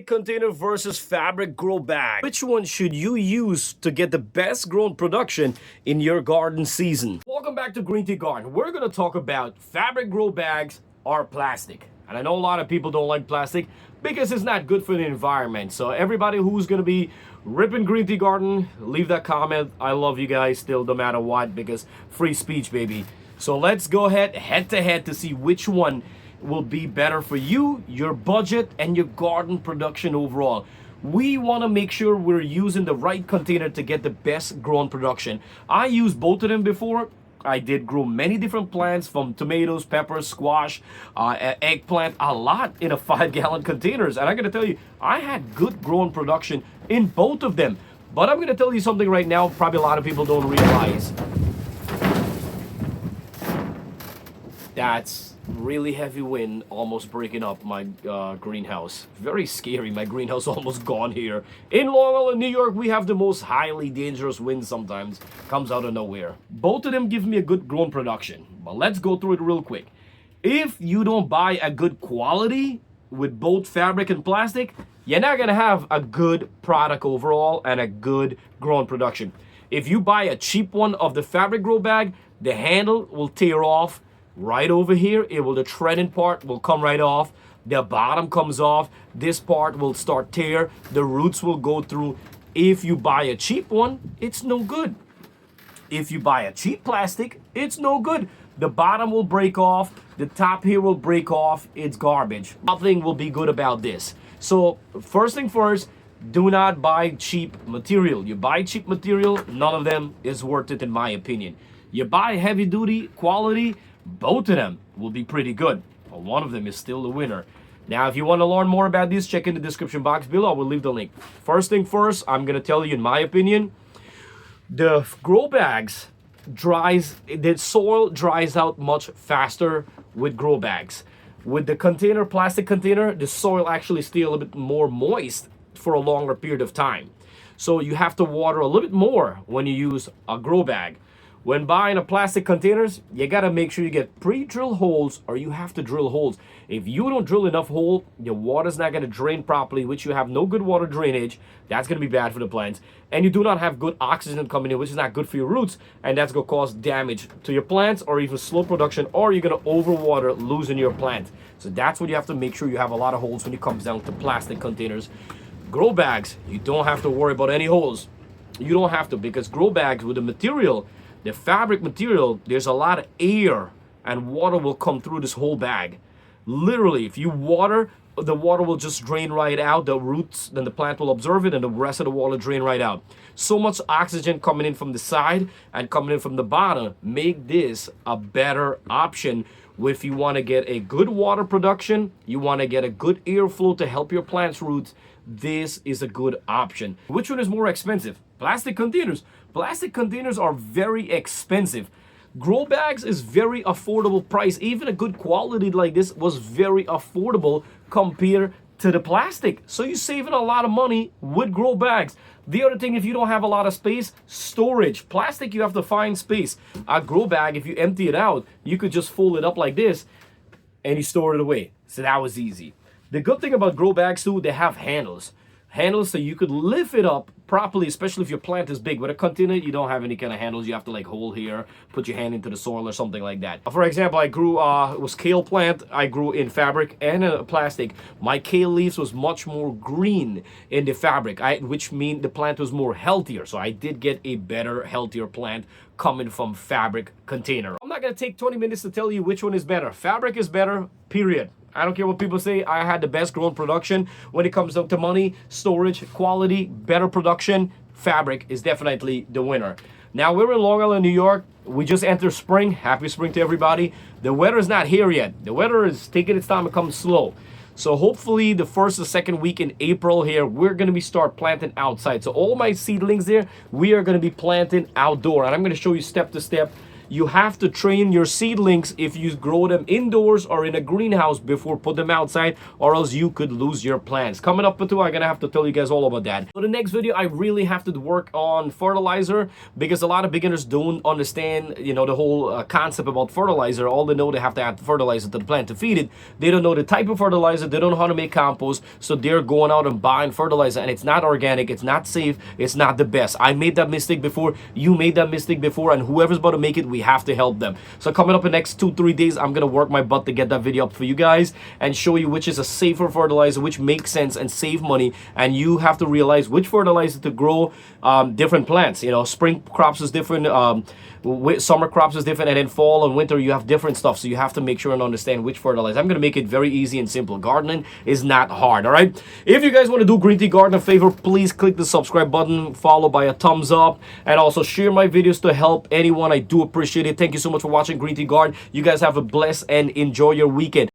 Container versus fabric grow bag. Which one should you use to get the best grown production in your garden season? Welcome back to GreenTGarden. We're going to talk about fabric grow bags or plastic. And I know a lot of people don't like plastic because it's not good for the environment. So everybody who's going to be ripping GreenTGarden, leave that comment. I love you guys still no matter what, because free speech, baby. So let's go head to head to see which one will be better for you, your budget, and your garden production overall. We want to make sure we're using the right container to get the best grown production. I used both of them before. I did grow many different plants, from tomatoes, peppers, squash, eggplant, a lot in a 5-gallon containers. And I'm going to tell you, I had good grown production in both of them. But I'm going to tell you something right now, probably a lot of people don't realize. That's really heavy wind almost breaking up my greenhouse. Very scary. My greenhouse almost gone here. In Long Island, New York, we have the most highly dangerous wind sometimes. Comes out of nowhere. Both of them give me a good grown production. But let's go through it real quick. If you don't buy a good quality with both fabric and plastic, you're not going to have a good product overall and a good grown production. If you buy a cheap one of the fabric grow bag, the handle will tear off. Right over here, the threading part will come right off. The bottom comes off. This part will start tear. The roots will go through. If you buy a cheap one, it's no good. If you buy a cheap plastic, it's no good. The bottom will break off. The top here will break off. It's garbage. Nothing will be good about this. So first thing first, do not buy cheap material. You buy cheap material, none of them is worth it in my opinion. You buy heavy duty quality, both of them will be pretty good, but one of them is still the winner. Now, if you want to learn more about this, check in the description box below. I will leave the link. First thing first, I'm going to tell you, in my opinion, the grow bags the soil dries out much faster with grow bags. With the container, plastic container, the soil actually stays a little bit more moist for a longer period of time. So you have to water a little bit more when you use a grow bag. When buying a plastic containers, you gotta make sure you get pre-drilled holes, or you have to drill holes. If you don't drill enough hole, your water's not gonna drain properly, which you have no good water drainage. That's gonna be bad for the plants. And you do not have good oxygen coming in, which is not good for your roots, and that's gonna cause damage to your plants, or even slow production, or you're gonna overwater, losing your plant. So that's what you have to make sure you have a lot of holes when it comes down to plastic containers. Grow bags, you don't have to worry about any holes. You don't have to, because grow bags with the material, the fabric material, there's a lot of air and water will come through this whole bag. Literally, if you water, the water will just drain right out. The roots, then the plant will absorb it, and the rest of the water drain right out. So much oxygen coming in from the side and coming in from the bottom make this a better option. If you want to get a good water production, you want to get a good airflow to help your plant's roots, this is a good option. Which one is more expensive? Plastic containers. Plastic containers are very expensive. Grow bags is very affordable price. Even a good quality like this was very affordable compared to the plastic. So you're saving a lot of money with grow bags. The other thing, if you don't have a lot of space, storage. Plastic, you have to find space. A grow bag, if you empty it out, you could just fold it up like this and you store it away. So that was easy. The good thing about grow bags too, they have handles. Handles so you could lift it up properly, especially if your plant is big. With a container, you don't have any kind of handles. You have to like hold here, put your hand into the soil or something like that. For example, I grew, it was kale plant. I grew in fabric and plastic. My kale leaves was much more green in the fabric, which means the plant was more healthier. So I did get a better, healthier plant coming from fabric container. I'm not gonna take 20 minutes to tell you which one is better. Fabric is better, period. I don't care what people say. I had the best grown production when it comes down to money, storage, quality, better production. Fabric is definitely the winner. Now we're in Long Island, New York. We just entered spring. Happy spring to everybody. The weather is not here yet. The weather is taking its time to come slow. So hopefully the first or second week in April here, we're going to be start planting outside. So all my seedlings there, we are going to be planting outdoor. And I'm going to show you step to step. you have to train your seedlings if you grow them indoors or in a greenhouse before put them outside, or else you could lose your plants. Coming up too, I'm gonna have to tell you guys all about that. For the next video, I really have to work on fertilizer, because a lot of beginners don't understand, you know, the whole concept about fertilizer. All they know, they have to add fertilizer to the plant to feed it. They don't know the type of fertilizer, they don't know how to make compost, so they're going out and buying fertilizer, and it's not organic, it's not safe, it's not the best. I made that mistake before, you made that mistake before, and whoever's about to make it, we have to help them. So coming up in the next 2-3 days, I'm gonna work my butt to get that video up for you guys and show you which is a safer fertilizer, which makes sense and save money. And you have to realize which fertilizer to grow different plants. You know, spring crops is different, summer crops is different, and then fall and winter you have different stuff. So you have to make sure and understand which fertilizer. I'm gonna make it very easy and simple. Gardening is not hard. All right, if you guys want to do GreenTGarden a favor, please click the subscribe button, followed by a thumbs up, and also share my videos to help anyone. I do appreciate it. Thank you so much for watching GreenTGarden. You guys have a blessed and enjoy your weekend.